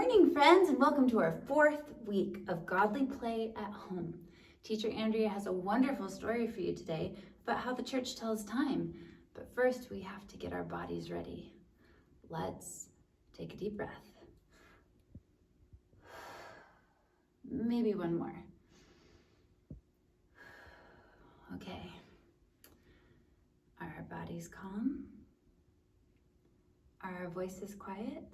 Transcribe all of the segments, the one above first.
morning, friends, and welcome to our 4th week of Godly Play at Home. Teacher Andrea has a wonderful story for you today about how the church tells time. But first, we have to get our bodies ready. Let's take a deep breath. Maybe one more. Okay. Are our bodies calm? Are our voices quiet?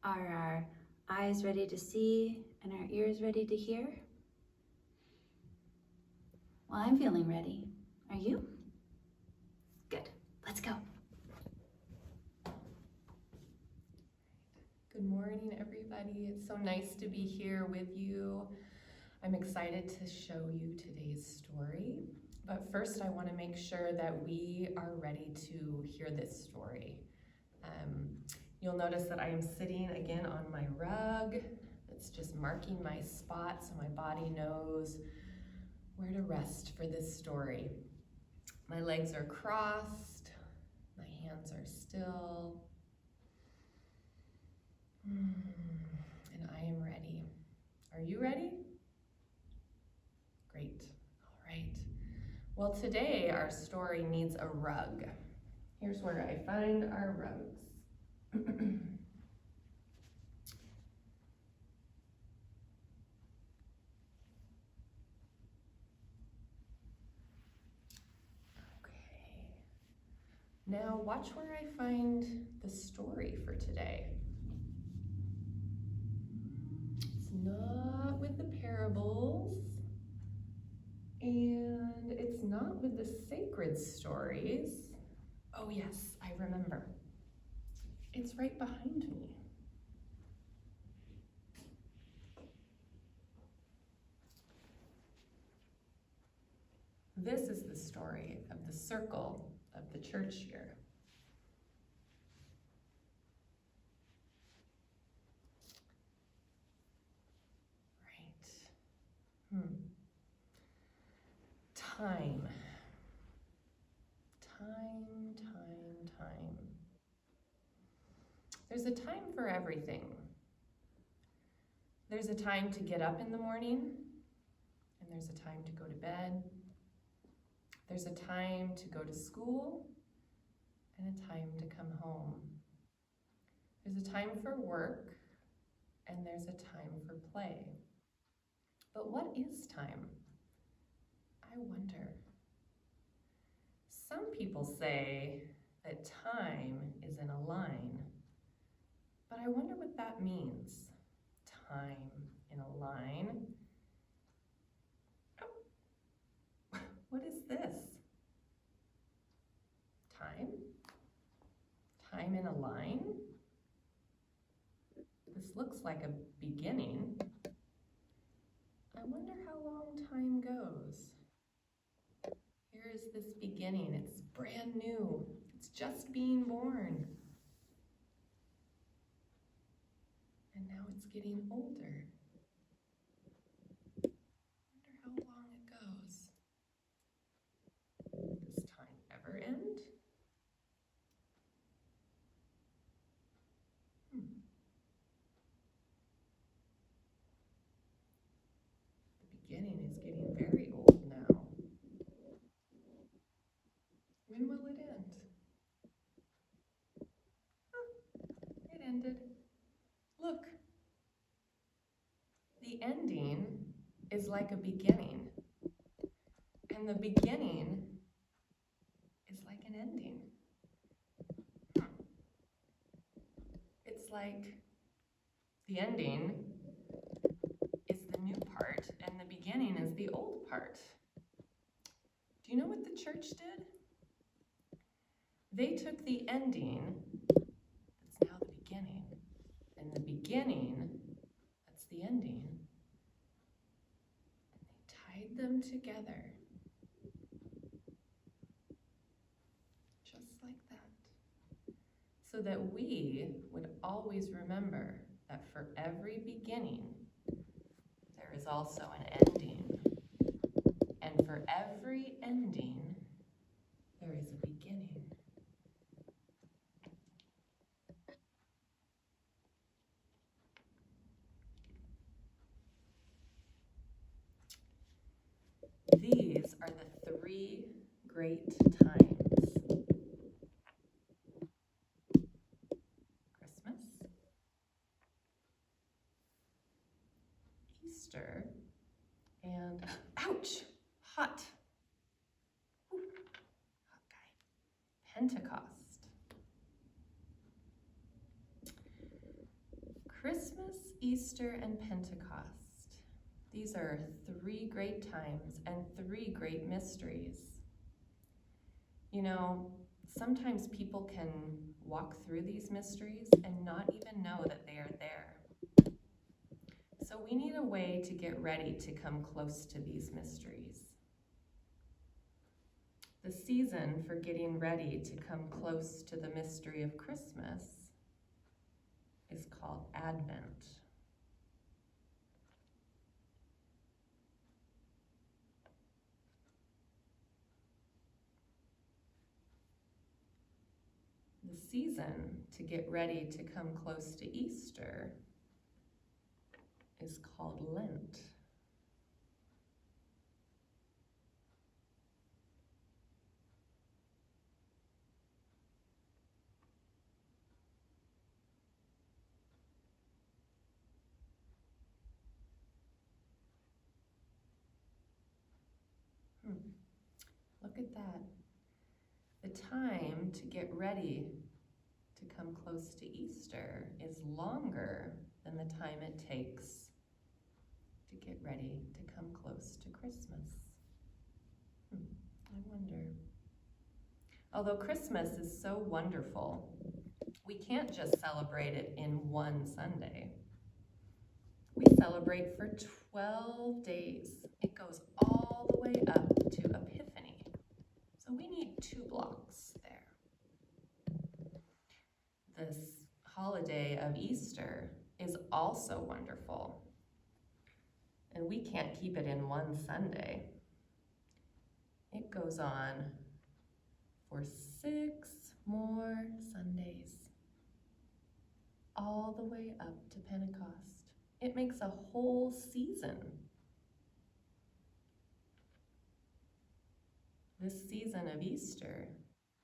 Are our eyes ready to see and our ears ready to hear? Well, I'm feeling ready. Are you? Good. Let's go. Good morning, everybody. It's so nice to be here with you. I'm excited to show you today's story. But first, I want to make sure that we are ready to hear this story. You'll notice that I am sitting again on my rug. It's just marking my spot so my body knows where to rest for this story. My legs are crossed, my hands are still, and I am ready. Are you ready? Great. All right. Well, today our story needs a rug. Here's where I find our rugs. Okay. Now watch where I find the story for today. It's not with the parables, and it's not with the sacred stories. Oh yes, I remember. It's right behind me. This is the story of the circle of the church year. Right. Time. Time. There's a time for everything. There's a time to get up in the morning, and there's a time to go to bed. There's a time to go to school, and a time to come home. There's a time for work, and there's a time for play. But what is time? I wonder. Some people say that time is in a line, but I wonder what that means. Time in a line. Oh, what is this? Time? Time in a line? This looks like a beginning. I wonder how long time goes. Here is this beginning. It's brand new. It's just being born. And now it's getting older. Wonder how long it goes. Does time ever end? The beginning is getting very old now. When will it end? Oh, it ended. Look. The ending is like a beginning, and the beginning is like an ending. It's like the ending is the new part, and the beginning is the old part. Do you know what the church did? They took the ending, that's now the beginning, and the beginning, that's the ending, and they tied them together. Just like that. So that we would always remember that for every beginning, there is also an ending. And for every ending, there is a beginning. great times. Christmas, Easter, and ouch, hot. Whew, hot guy. Pentecost. Christmas, Easter, and Pentecost. These are 3 great times and 3 great mysteries. You know, sometimes people can walk through these mysteries and not even know that they are there. So we need a way to get ready to come close to these mysteries. The season for getting ready to come close to the mystery of Christmas is called Advent. The season to get ready to come close to Easter is called Lent. Look at that. The time to get ready to come close to Easter is longer than the time it takes to get ready to come close to Christmas. I wonder. Although Christmas is so wonderful, we can't just celebrate it in one Sunday. We celebrate for 12 days. It goes all the way up to Epiphany. So we need 2 blocks there. This holiday of Easter is also wonderful. And we can't keep it in one Sunday. It goes on for 6 more Sundays, all the way up to Pentecost. It makes a whole season. This season of Easter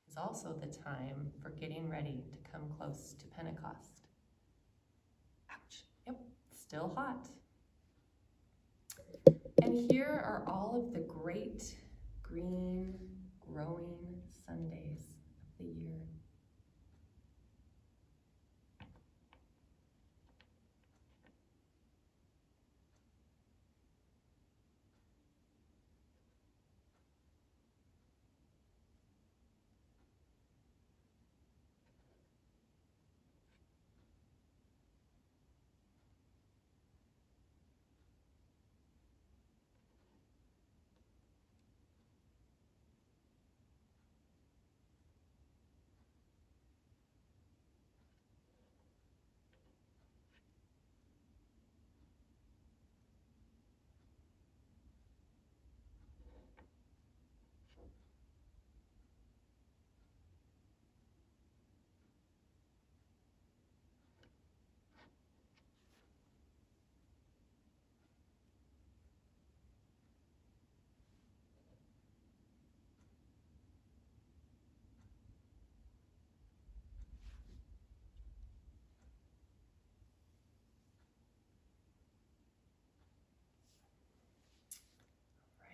is also the time for getting ready to come close to Pentecost. Ouch, yep, still hot. And here are all of the great green growing Sundays of the year.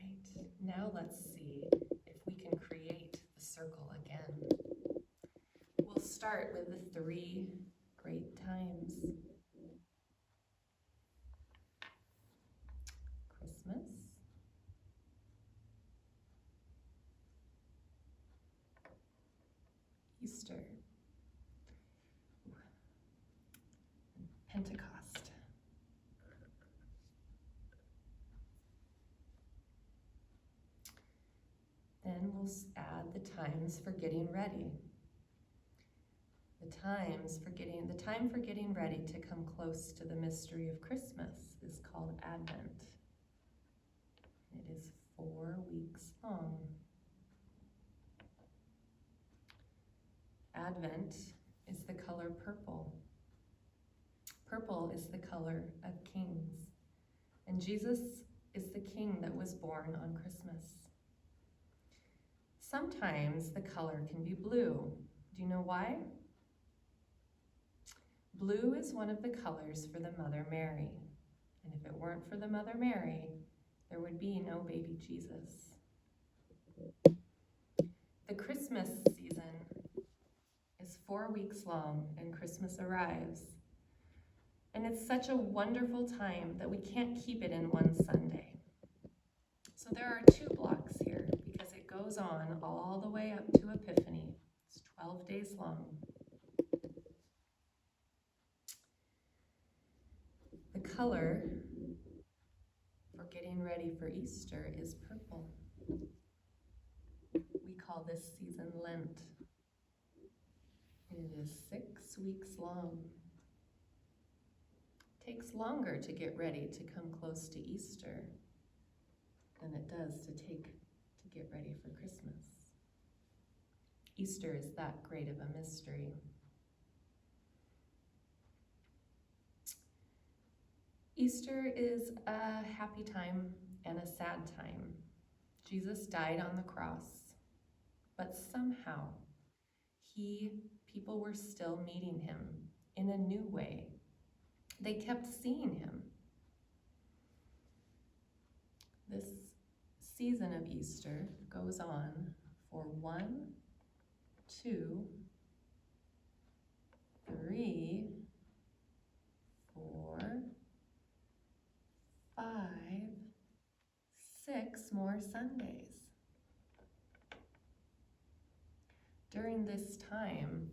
Right, now let's see if we can create the circle again. We'll start with the 3 great times. Christmas, Easter, Pentecost. Then we'll add the times for getting ready. The time for getting ready to come close to the mystery of Christmas is called Advent. It is 4 weeks long. Advent is the color purple. Purple is the color of kings. And Jesus is the king that was born on Christmas. Sometimes the color can be blue. Do you know why? Blue is one of the colors for the Mother Mary. And if it weren't for the Mother Mary, there would be no baby Jesus. The Christmas season is 4 weeks long and Christmas arrives. And it's such a wonderful time that we can't keep it in one Sunday. So there are 2 blocks here because it goes on all the way up to Epiphany. It's 12 days long. The color for getting ready for Easter is purple. We call this season Lent. It is 6 weeks long. It takes longer to get ready to come close to Easter than it does to get ready for Christmas. Easter is that great of a mystery. Easter is a happy time and a sad time. Jesus died on the cross, but somehow people were still meeting him in a new way. They kept seeing him. This season of Easter goes on for 1, 2, 3, 4, 5, 6 more Sundays. During this time,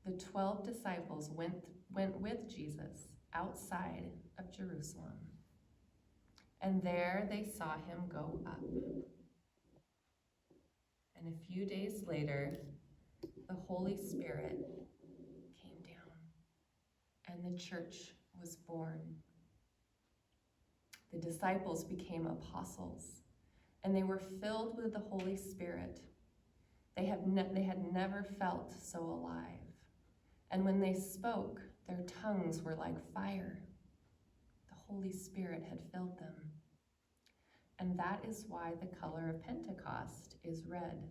the 12 disciples went with Jesus outside of Jerusalem. And there they saw him go up. And a few days later, the Holy Spirit came down and the church was born. The disciples became apostles and they were filled with the Holy Spirit. They had never felt so alive. And when they spoke, their tongues were like fire. The Holy Spirit had filled them. And that is why the color of Pentecost is red,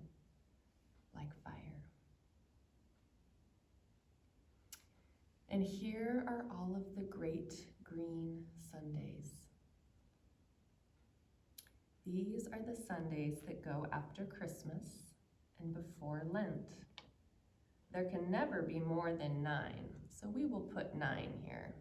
like fire. And here are all of the great green Sundays. These are the Sundays that go after Christmas and before Lent. There can never be more than 9, so we will put 9 here.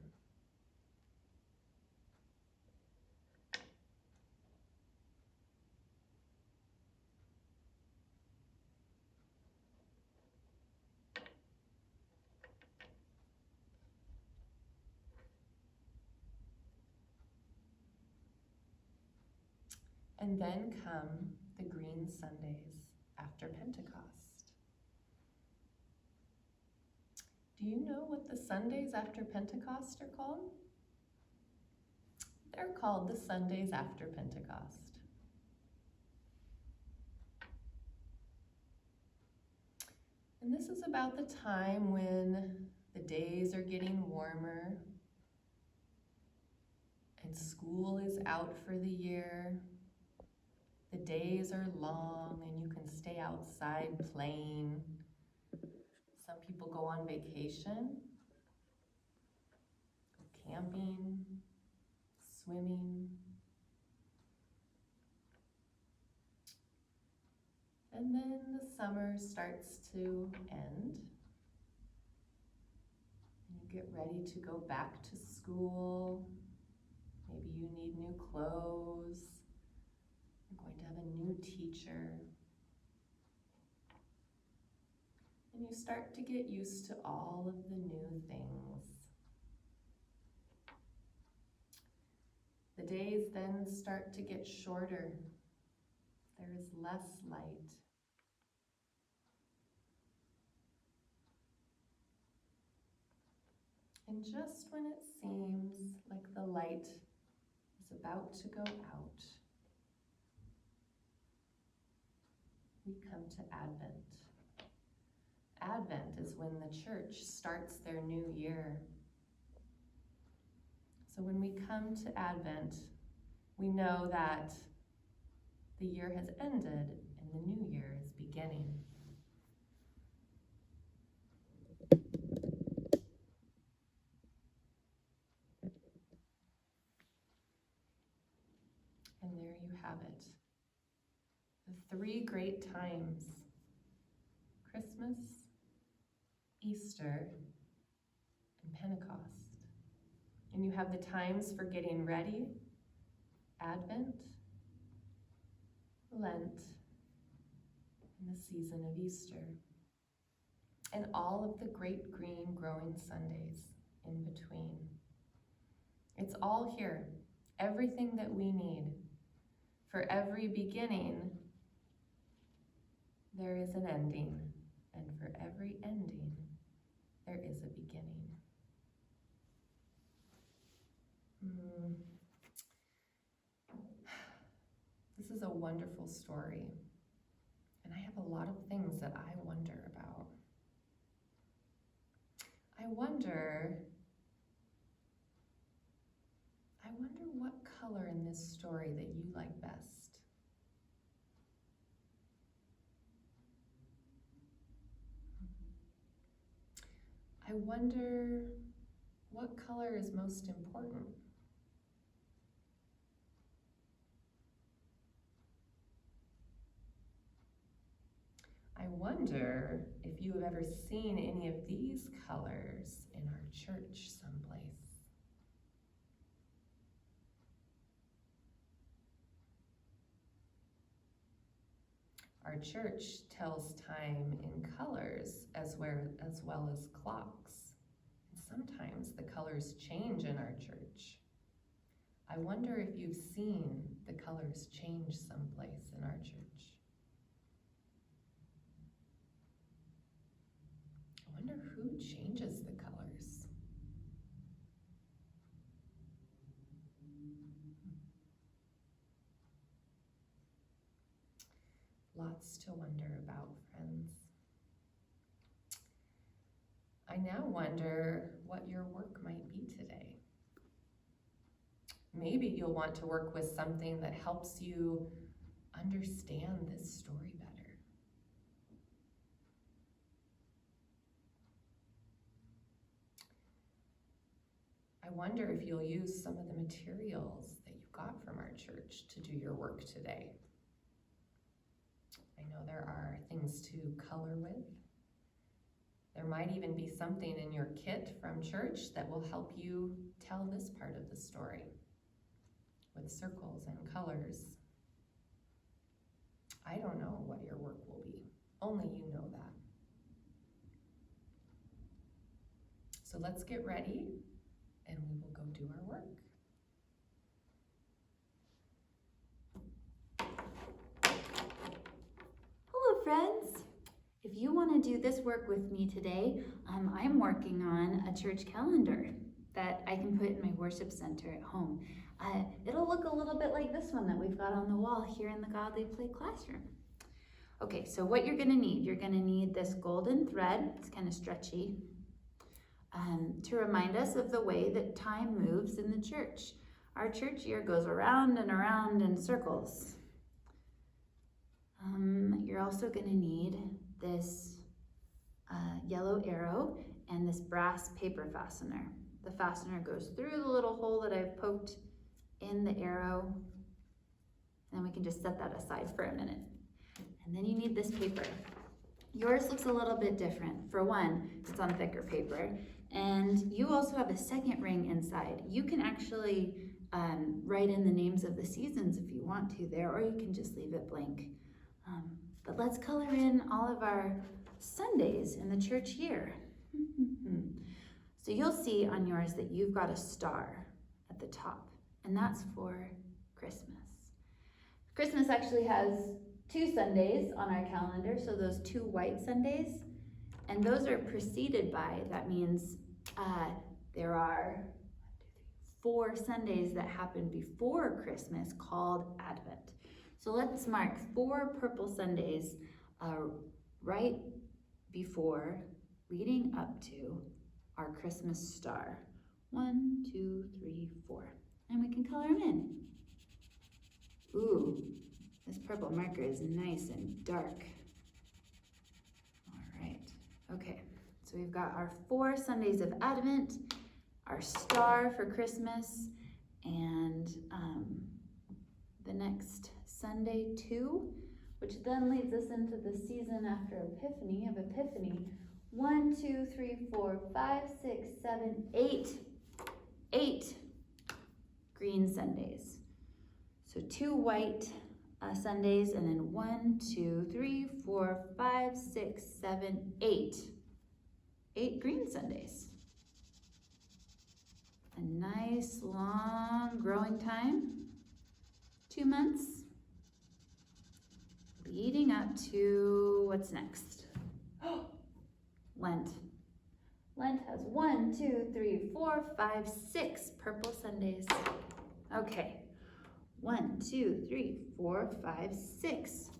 And then come the green Sundays after Pentecost. Do you know what the Sundays after Pentecost are called? They're called the Sundays after Pentecost. And this is about the time when the days are getting warmer and school is out for the year. The days are long and you can stay outside playing. Some people go on vacation, go camping, swimming. And then the summer starts to end. And you get ready to go back to school. Maybe you need new clothes. You're going to have a new teacher. And you start to get used to all of the new things. The days then start to get shorter. There is less light. And just when it seems like the light is about to go out, we come to Advent. Advent is when the church starts their new year. So when we come to Advent, we know that the year has ended and the new year is beginning. And there you have it. The three great times: Christmas, Easter, and Pentecost. And you have the times for getting ready: Advent, Lent, and the season of Easter. And all of the great green growing Sundays in between. It's all here, everything that we need. For every beginning, there is an ending, and for every ending, there is a beginning. This is a wonderful story, and I have a lot of things that I wonder about. I wonder what color in this story that you like best. I wonder what color is most important. I wonder if you have ever seen any of these colors in our church someplace. Our church tells time in colors as well as clocks. And sometimes the colors change in our church. I wonder if you've seen the colors change someplace in our church. I wonder who changes the colors. Lots to wonder about, friends. I now wonder what your work might be today. Maybe you'll want to work with something that helps you understand this story better. I wonder if you'll use some of the materials that you got from our church to do your work today. I know there are things to color with. There might even be something in your kit from church that will help you tell this part of the story with circles and colors. I don't know what your work will be. Only you know that. So let's get ready and we will go do our work. Hello, friends. If you want to do this work with me today, I'm working on a church calendar that I can put in my worship center at home. It'll look a little bit like this one that we've got on the wall here in the Godly Play classroom. Okay, so what you're gonna need this golden thread, it's kind of stretchy, to remind us of the way that time moves in the church. Our church year goes around and around in circles. You're also gonna need this yellow arrow and this brass paper fastener. The fastener goes through the little hole that I've poked in the arrow, and then we can just set that aside for a minute. And then you need this paper. Yours looks a little bit different. For one, it's on thicker paper, and you also have a second ring inside. You can actually write in the names of the seasons if you want to there, or you can just leave it blank. But let's color in all of our Sundays in the church year. So you'll see on yours that you've got a star at the top, and that's for Christmas. Christmas actually has 2 Sundays on our calendar, so those 2 white Sundays, and those are preceded by, that means there are 4 Sundays that happen before Christmas called Advent. So let's mark 4 purple Sundays right before, leading up to our Christmas star. 1, 2, 3, 4. And we can color them in. Ooh, This purple marker is nice and dark. All right, okay. So we've got our 4 Sundays of Advent, our star for Christmas, and the next Sunday too, which then leads us into the season after Epiphany, of Epiphany. 1, 2, 3, 4, 5, 6, 7, 8. 8 green Sundays. So 2 white Sundays, and then 1, 2, 3, 4, 5, 6, 7, 8. 8 green Sundays. A nice long growing time. 2 months. Leading up to what's next? Lent. Lent has 1, 2, 3, 4, 5, 6 purple Sundays. Okay. 1, 2, 3, 4, 5, 6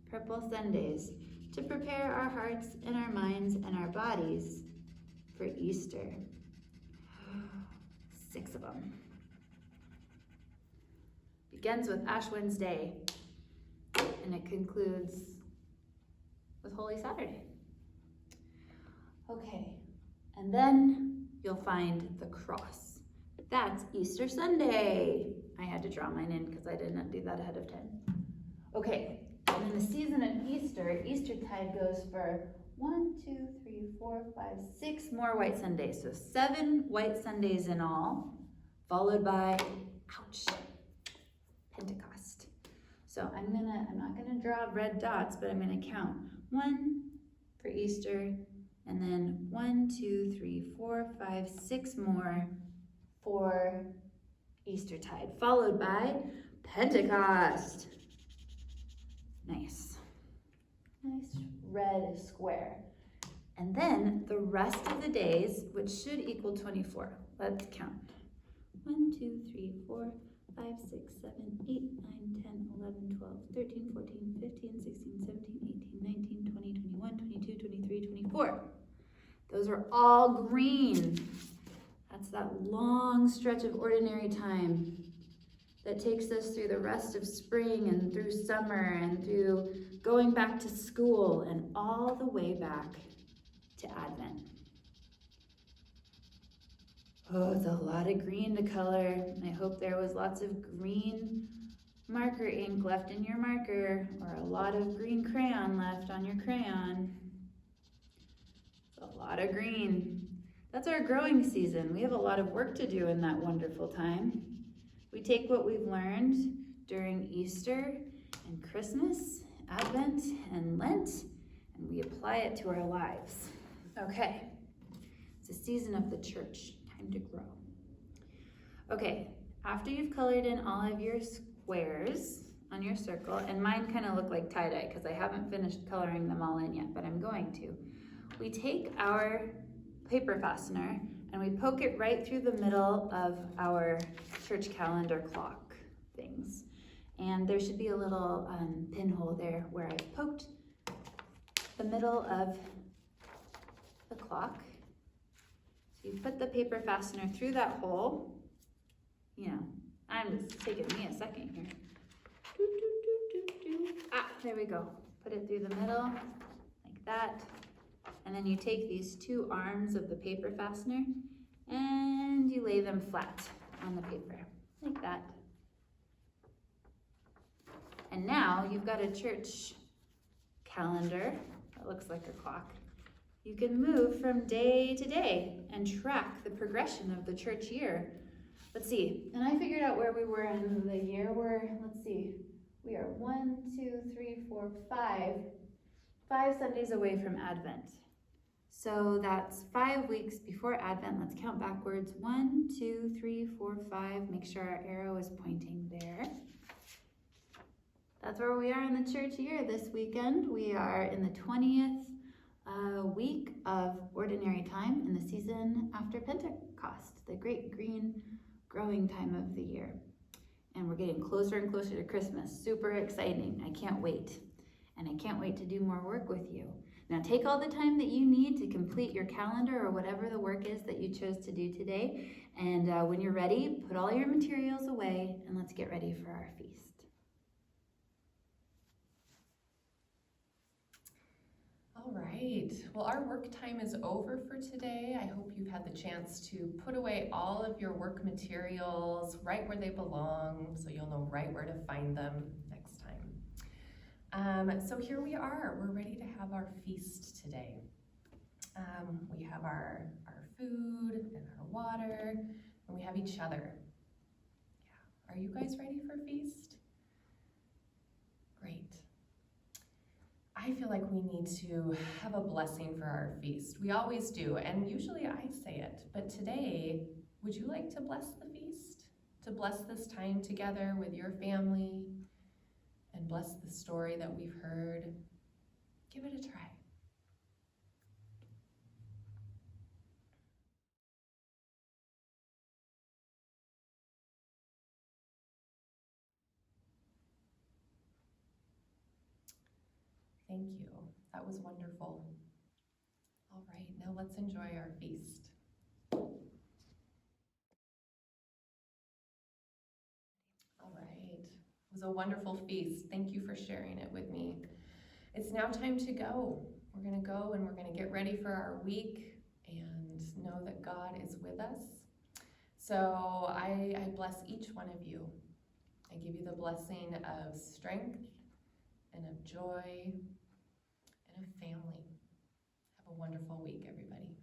purple Sundays to prepare our hearts and our minds and our bodies for Easter. 6 of them. Begins with Ash Wednesday, and it concludes with Holy Saturday. Okay, and then you'll find the cross. That's Easter Sunday. I had to draw mine in because I did not do that ahead of time. Okay, and in the season of Easter, Eastertide goes for 1, 2, 3, 4, 5, 6 more white Sundays. So 7 white Sundays in all, followed by, ouch, Pentecost. So I'm not gonna draw red dots, but I'm gonna count 1 for Easter, and then 1, 2, 3, 4, 5, 6 more for Eastertide, followed by Pentecost. Nice. Nice red square. And then the rest of the days, which should equal 24. Let's count. 1, 2, 3, 4, 5, 6, 7, 8, 9, 10, 11, 12, 13, 14, 15, 16, 17, 18, 19, 20, 21, 22, 23, 24. Those are all green. That's that long stretch of ordinary time that takes us through the rest of spring and through summer and through going back to school and all the way back to Advent. Oh, it's a lot of green to color. I hope there was lots of green marker ink left in your marker, or a lot of green crayon left on your crayon. It's a lot of green. That's our growing season. We have a lot of work to do in that wonderful time. We take what we've learned during Easter and Christmas, Advent and Lent, and we apply it to our lives. Okay, it's a season of the church, time to grow. Okay, after you've colored in all of your squares on your circle, and mine kind of look like tie-dye because I haven't finished coloring them all in yet, but I'm going to. We take our paper fastener and we poke it right through the middle of our church calendar clock things. And there should be a little pinhole there where I poked the middle of the clock. So you put the paper fastener through that hole. You know, I'm just taking me a second here. Ah, there we go. Put it through the middle like that. And then you take these 2 arms of the paper fastener and you lay them flat on the paper, like that. And now you've got a church calendar that looks like a clock. You can move from day to day and track the progression of the church year. Let's see, and I figured out where we were in the year. Let's see, we are 1, 2, 3, 4, 5 Sundays away from Advent. So that's 5 weeks before Advent. Let's count backwards. 1, 2, 3, 4, 5. Make sure our arrow is pointing there. That's where we are in the church year this weekend. We are in the 20th week of ordinary time in the season after Pentecost, the great green growing time of the year. And we're getting closer and closer to Christmas. Super exciting. I can't wait. And I can't wait to do more work with you. Now take all the time that you need to complete your calendar or whatever the work is that you chose to do today. And when you're ready, put all your materials away and let's get ready for our feast. right. Well, our work time is over for today. I hope you've had the chance to put away all of your work materials right where they belong, so you'll know right where to find them next time. So here we are. We're ready to have our feast today. We have our food and our water, and we have each other. Yeah. Are you guys ready for feast? Great. I feel like we need to have a blessing for our feast. We always do, and usually I say it, but today, would you like to bless the feast? To bless this time together with your family and bless the story that we've heard? Give it a try. Thank you. That was wonderful. All right, now let's enjoy our feast. All right, it was a wonderful feast. Thank you for sharing it with me. It's now time to go. We're gonna go and we're gonna get ready for our week and know that God is with us. So I bless each one of you. I give you the blessing of strength and of joy and of family. Have a wonderful week, everybody.